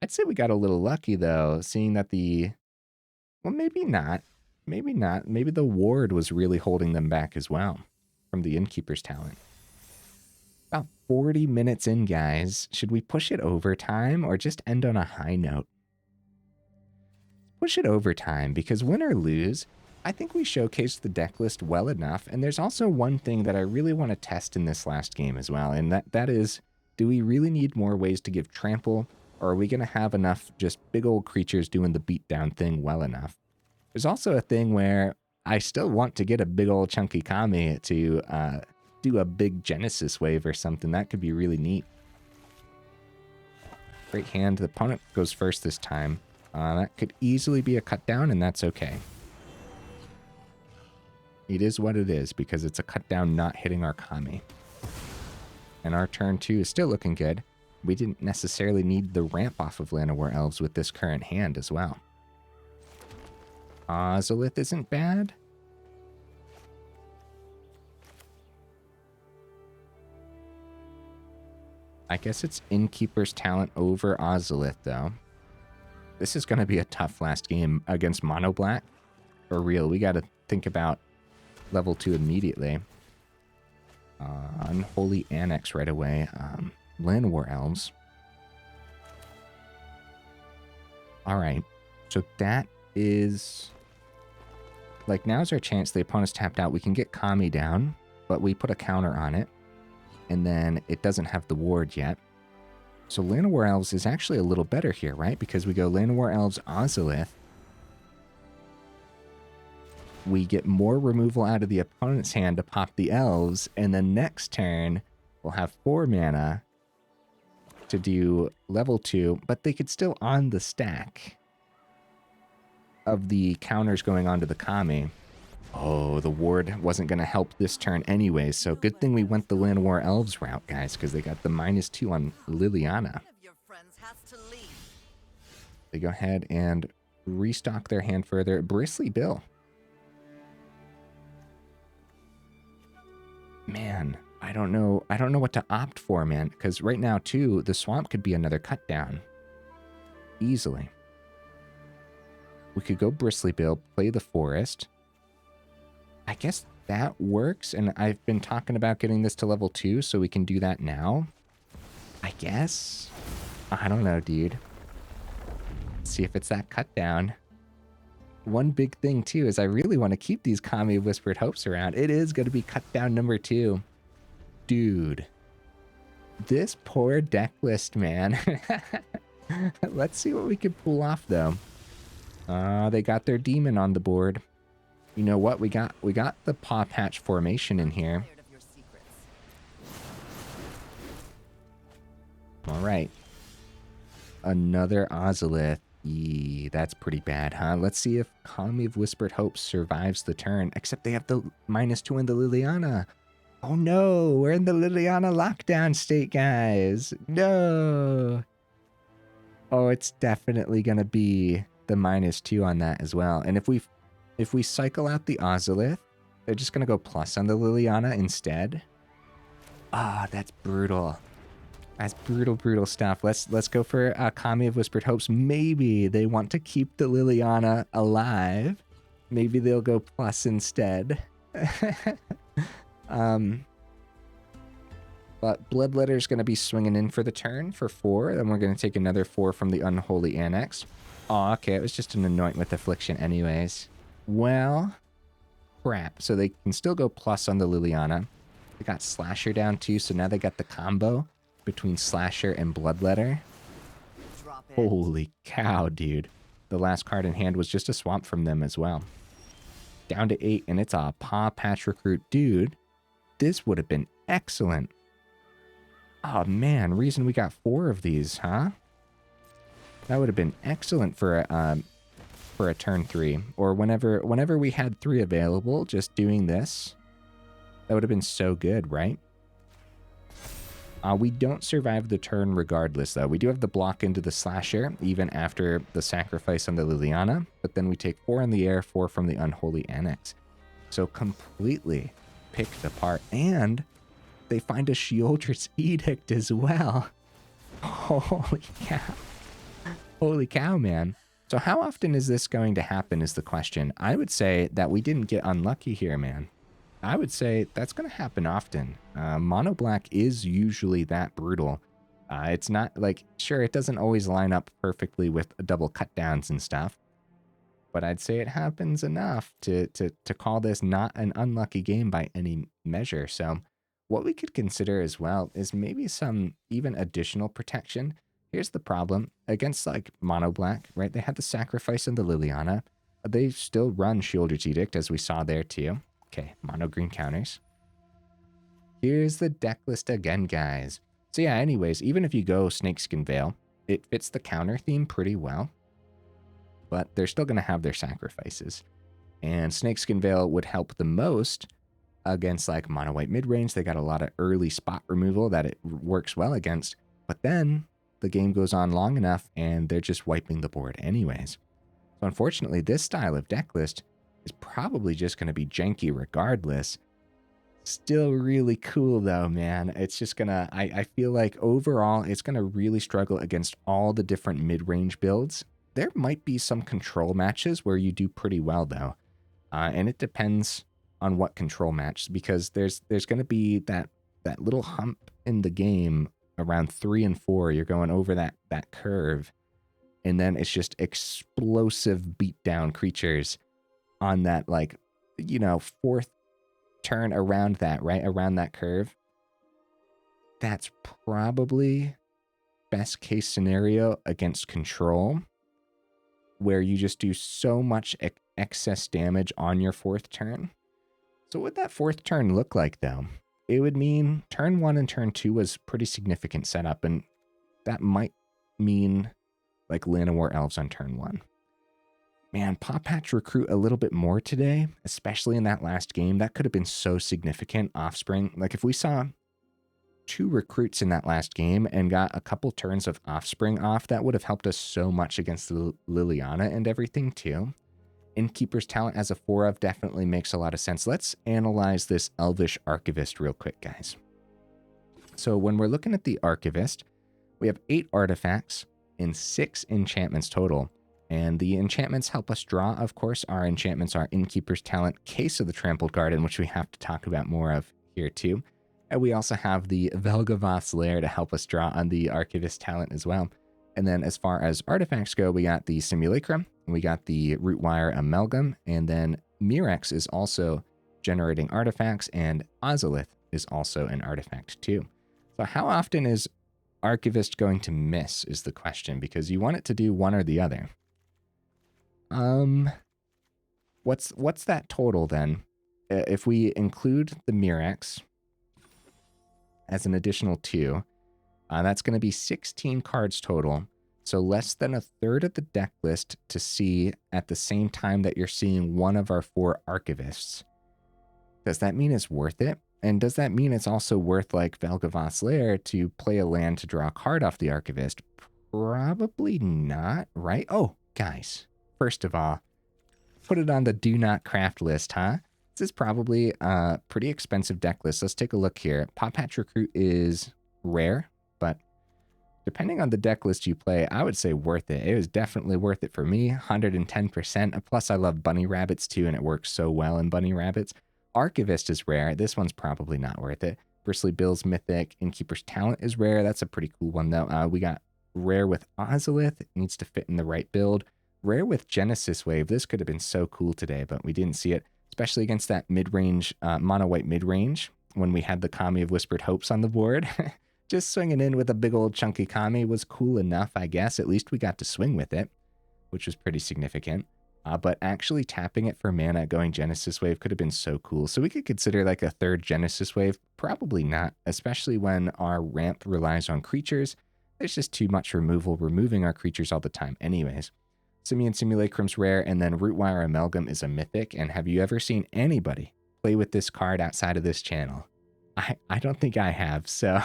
I'd say we got a little lucky though, seeing that the... Well, maybe not. Maybe not. Maybe the ward was really holding them back as well from the Innkeeper's talent. About 40 minutes in, guys. Should we push it overtime or just end on a high note? Push it overtime because win or lose, I think we showcased the deck list well enough. And there's also one thing that I really want to test in this last game as well. And that is, do we really need more ways to give trample? Or are we going to have enough just big old creatures doing the beatdown thing well enough? There's also a thing where I still want to get a big old chunky Kami to do a big Genesis wave or something. That could be really neat. Great hand. The opponent goes first this time. That could easily be a cut down, and that's okay. It is what it is because it's a cut down not hitting our Kami. And our turn 2 is still looking good. We didn't necessarily need the ramp off of Llanowar Elves with this current hand as well. Ozolith isn't bad. I guess it's Innkeeper's talent over Ozolith, though. This is going to be a tough last game against Mono Black. For real, we got to think about level 2 immediately. Unholy Annex right away. Llanowar Elves. Alright, so that is... Like, now's our chance. The opponent's tapped out. We can get Kami down, but we put a counter on it. And then it doesn't have the ward yet. So Llanowar Elves is actually a little better here, right? Because we go Llanowar Elves, Ozolith. We get more removal out of the opponent's hand to pop the Elves. And then next turn, we'll have 4 mana to do level 2. But they could still on the stack of the counters going on to the Kami. Oh, the ward wasn't going to help this turn anyway, so good thing we went the Llanowar Elves route, guys, because they got the -2 on Liliana. They go ahead and restock their hand further. Bristly Bill. Man, I don't know what to opt for, man, because right now, too, the swamp could be another cut down. Easily. We could go Bristly Bill, play the forest. I guess that works, and I've been talking about getting this to level 2, so we can do that now. I guess? I don't know, dude. Let's see if it's that cut down. One big thing, too, is I really want to keep these Kami of Whispered Hopes around. It is going to be cut down number 2. Dude. This poor deck list, man. Let's see what we can pull off, though. They got their demon on the board. You know what? We got the Pawpatch Formation in here. All right. Another Ozolith. Yee, that's pretty bad, huh? Let's see if Kami of Whispered Hopes survives the turn. Except they have the -2 in the Liliana. Oh no, we're in the Liliana lockdown state, guys. No. Oh, it's definitely going to be the -2 on that as well. And if we cycle out the Ozolith, they're just going to go plus on the Liliana instead. Ah, that's brutal. That's brutal, brutal stuff. Let's go for Kami of Whispered Hopes. Maybe they want to keep the Liliana alive. Maybe they'll go plus instead. But Bloodletter's going to be swinging in for the turn for 4. Then we're going to take another 4 from the Unholy Annex. Oh, okay. It was just an Anoint with Affliction anyways. Well, crap. So they can still go plus on the Liliana. They got Slasher down too, so now they got the combo between Slasher and Bloodletter. Holy cow, dude. The last card in hand was just a swamp from them as well. Down to 8, and it's a Pawpatch Recruit. Dude, this would have been excellent. Oh, man. Reason we got 4 of these, huh? That would have been excellent for for a turn 3, or whenever we had 3 available, just doing this, that would have been so good, right? We don't survive the turn regardless, though. We do have the block into the Slasher, even after the sacrifice on the Liliana, but then we take 4 in the air, 4 from the Unholy Annex. So completely picked apart, and they find a Sheoldred's Edict as well. Holy cow. Holy cow, man. So how often is this going to happen is the question. I would say that we didn't get unlucky here, man. I would say that's going to happen often. Mono black is usually that brutal. It's not like, sure, it doesn't always line up perfectly with double cut downs and stuff, but I'd say it happens enough to call this not an unlucky game by any measure. So what we could consider as well is maybe some even additional protection. Here's the problem. Against like mono black, right? They had the sacrifice in the Liliana. They still run Sheoldred's Edict, as we saw there too. Okay, mono green counters. Here's the deck list again, guys. So yeah, anyways, even if you go Snakeskin Veil, it fits the counter theme pretty well, but they're still going to have their sacrifices. And Snakeskin Veil would help the most against like mono white mid-range. They got a lot of early spot removal that it works well against, but then the game goes on long enough and they're just wiping the board anyways. So unfortunately, this style of deck list is probably just going to be janky regardless. Still really cool though, man. It's just gonna, I feel like overall, it's gonna really struggle against all the different mid-range builds. There might be some control matches where you do pretty well though. And it depends on what control match, because there's gonna be that little hump in the game around 3 and 4. You're going over that curve, and then it's just explosive beatdown creatures on that, like, you know, 4th turn around that, right? Around that curve. That's probably best case scenario against control, where you just do so much excess damage on your 4th turn. So what would that 4th turn look like though? It would mean turn 1 and turn 2 was pretty significant setup, and that might mean like Llanowar Elves on turn 1. Man, Pawpatch Recruit a little bit more today, especially in that last game. That could have been so significant. Offspring, like if we saw 2 recruits in that last game and got a couple turns of Offspring off, that would have helped us so much against the Liliana and everything too. Innkeeper's talent as a 4 of definitely makes a lot of sense. Let's analyze this Elvish Archivist real quick, guys. So when we're looking at the Archivist, we have 8 artifacts and 6 enchantments total. And the enchantments help us draw, of course. Our enchantments are Innkeeper's Talent, Case of the Trampled Garden, which we have to talk about more of here too. And we also have the Vel'Gavoth's Lair to help us draw on the Archivist talent as well. And then as far as artifacts go, we got the Simulacrum, we got the Rootwire Amalgam, and then Mirrex is also generating artifacts, and Ozolith is also an artifact too. So how often is Archivist going to miss is the question, because you want it to do one or the other. What's that total then? If we include the Mirrex as an additional 2, that's going to be 16 cards total. So less than a third of the deck list to see at the same time that you're seeing one of our 4 Archivists. Does that mean it's worth it? And does that mean it's also worth, like Vel'Gavoth's Lair, to play a land to draw a card off the Archivist? Probably not, right? Oh, guys. First of all, put it on the do not craft list, huh? This is probably a pretty expensive deck list. Let's take a look here. Pawpatch Recruit is rare, but depending on the deck list you play, I would say worth it. It was definitely worth it for me, 110%. Plus, I love bunny rabbits too, and it works so well in bunny rabbits. Archivist is rare. This one's probably not worth it. Bristly Bill's Mythic. Innkeeper's Talent is rare. That's a pretty cool one, though. We got rare with Ozolith. It needs to fit in the right build. Rare with Genesis Wave. This could have been so cool today, but we didn't see it, especially against that mid-range, mono-white mid-range, when we had the Kami of Whispered Hopes on the board. Just swinging in with a big old chunky Kami was cool enough, I guess. At least we got to swing with it, which was pretty significant. But actually tapping it for mana, going Genesis Wave could have been so cool. So we could consider like a 3rd Genesis Wave. Probably not, especially when our ramp relies on creatures. There's just too much removal, removing our creatures all the time anyways. Simian Simulacrum's rare, and then Rootwire Amalgam is a mythic. And have you ever seen anybody play with this card outside of this channel? I don't think I have, so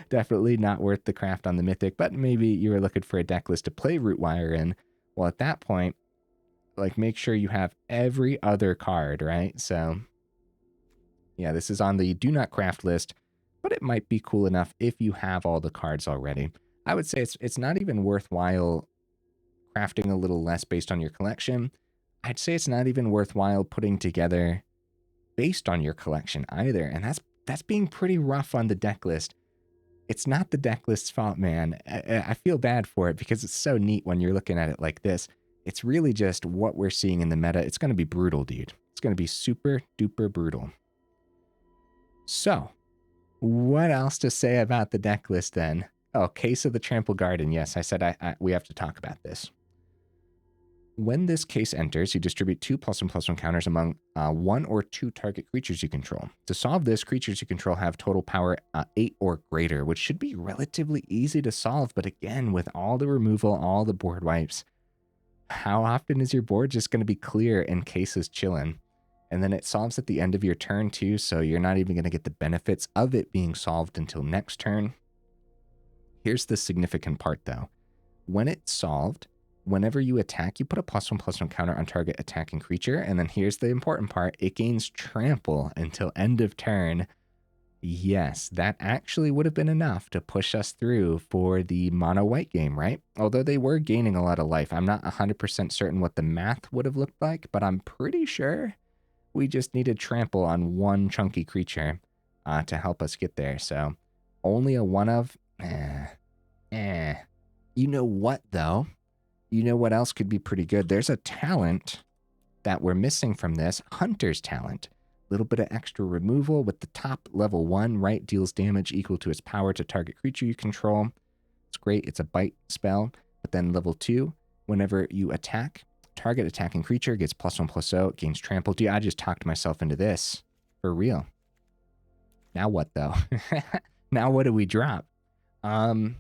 definitely not worth the craft on the mythic, but maybe you were looking for a deck list to play Rootwire in. Well, at that point, like, make sure you have every other card, right? So yeah, this is on the do not craft list, but it might be cool enough if you have all the cards already. I would say it's not even worthwhile crafting a little less based on your collection. I'd say it's not even worthwhile putting together based on your collection either, and that's being pretty rough on the deck list. It's not the deck list's fault, man. I feel bad for it because it's so neat when you're looking at it like this. It's really just what we're seeing in the meta. It's going to be brutal, dude. It's going to be super duper brutal. So, what else to say about the deck list then? Oh, Case of the Trampled Garden. Yes, I said we have to talk about this. When this case enters, you distribute 2 +1/+1 counters among 1 or 2 target creatures you control. To solve this, creatures you control have total power 8 or greater, which should be relatively easy to solve. But again, with all the removal, all the board wipes, how often is your board just going to be clear and Case is chilling? And then it solves at the end of your turn too, so you're not even going to get the benefits of it being solved until next turn. Here's the significant part though. When it's solved, whenever you attack, you put a +1/+1 counter on target attacking creature, and then here's the important part, it gains trample until end of turn. Yes, that actually would have been enough to push us through for the mono white game, right? Although they were gaining a lot of life. I'm not 100% certain what the math would have looked like, but I'm pretty sure we just needed trample on one chunky creature to help us get there. So only a 1 of, You know what though? You know what else could be pretty good? There's a talent that we're missing from this, Hunter's Talent. A little bit of extra removal with the top level 1, right? Deals damage equal to its power to target creature you control. It's great. It's a bite spell. But then level 2, whenever you attack, target attacking creature gets +1/+0, gains trample. Dude, I just talked myself into this. For real. Now what though? Now what do we drop? One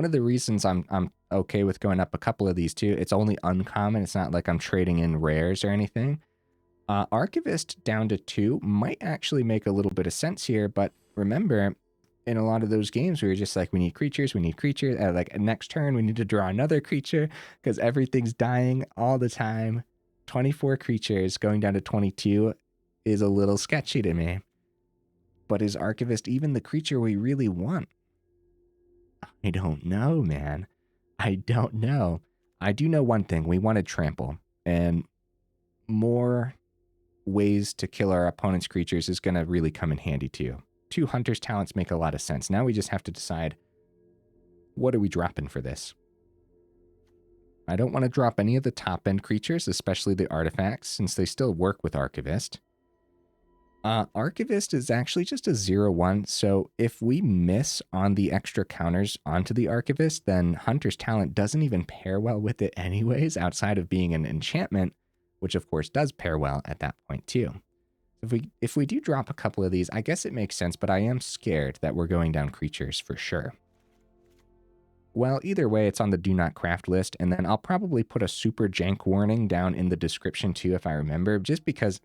of the reasons I'm okay with going up a couple of these too, it's only uncommon. It's not like I'm trading in rares or anything. Archivist down to 2 might actually make a little bit of sense here, but remember, in a lot of those games, we were just like, we need creatures. Like next turn, we need to draw another creature because everything's dying all the time. 24 creatures going down to 22 is a little sketchy to me. But is Archivist even the creature we really want? I don't know, man. I don't know. I do know one thing. We wanted trample, and more ways to kill our opponent's creatures is going to really come in handy too. 2 Hunter's Talents make a lot of sense. Now we just have to decide, what are we dropping for this? I don't want to drop any of the top end creatures, especially the artifacts, since they still work with Archivist. Archivist is actually just a 0/1, so if we miss on the extra counters onto the Archivist, then Hunter's Talent doesn't even pair well with it anyways, outside of being an enchantment, which of course does pair well at that point too. If we do drop a couple of these, I guess it makes sense, but I am scared that we're going down creatures for sure. Well, either way, it's on the do not craft list, and then I'll probably put a super jank warning down in the description too, if I remember, just because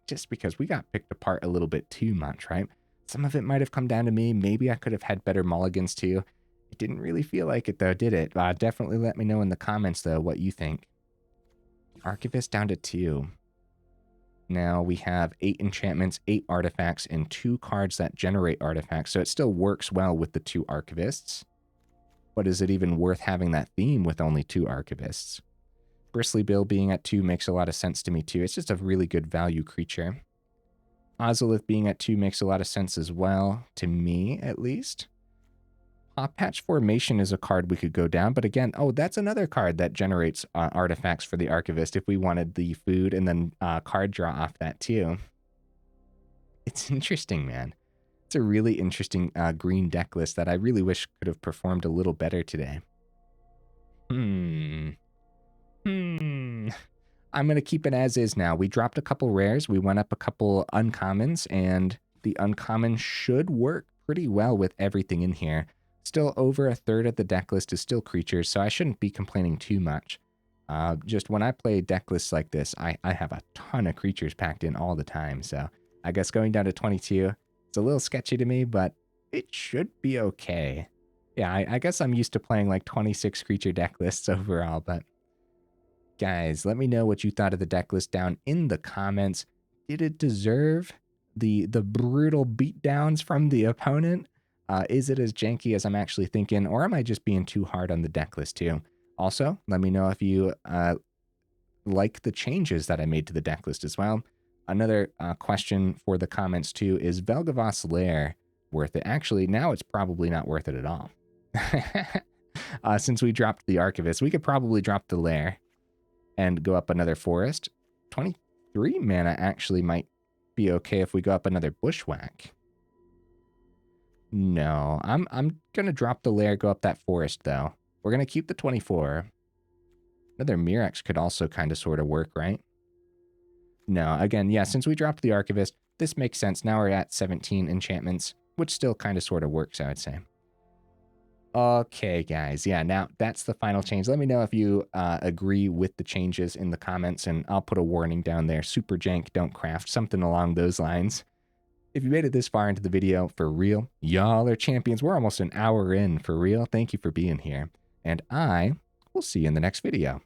we got picked apart a little bit too much, right? Some of it might have come down to me. Maybe I could have had better mulligans too. It didn't really feel like it though, did it? Definitely let me know in the comments though what you think. Archivist down to 2. Now we have 8 enchantments, 8 artifacts, and 2 cards that generate artifacts, so it still works well with the 2 archivists. But is it even worth having that theme with only 2 archivists? Bristly Bill being at 2 makes a lot of sense to me too. It's just a really good value creature. Ozolith being at 2 makes a lot of sense as well, to me at least. Pawpatch Formation is a card we could go down, but again, oh, that's another card that generates artifacts for the Archivist if we wanted the food and then card draw off that too. It's interesting, man. It's a really interesting green deck list that I really wish could have performed a little better today. I'm going to keep it as is now. We dropped a couple rares. We went up a couple uncommons, and the uncommon should work pretty well with everything in here. Still over a third of the deck list is still creatures, so I shouldn't be complaining too much. Just when I play deck lists like this, I have a ton of creatures packed in all the time. So I guess going down to 22, it's a little sketchy to me, but it should be okay. Yeah, I guess I'm used to playing like 26 creature deck lists overall, but guys, let me know what you thought of the deck list down in the comments. Did it deserve the brutal beatdowns from the opponent? Is it as janky as I'm actually thinking, or am I just being too hard on the deck list too? Also, let me know if you like the changes that I made to the deck list as well. Another question for the comments too is Vel'Gavoth's Lair worth it? Actually, now it's probably not worth it at all. Since we dropped the Archivist, we could probably drop the Lair and go up another forest. 23 mana actually might be okay if we go up another Bushwhack. No, I'm gonna drop the Lair, go up that forest though. We're gonna keep the 24. Another Mirrex could also kind of sort of work, right? No, again, yeah, since we dropped the Archivist, this makes sense. Now we're at 17 enchantments, which still kind of sort of works, I would say. Okay, guys, yeah, now that's the final change. Let me know if you agree with the changes in the comments, and I'll put a warning down there. Super jank, don't craft, something along those lines. If you made it this far into the video, for real, y'all are champions. We're almost an hour in, for real. Thank you for being here, and I will see you in the next video.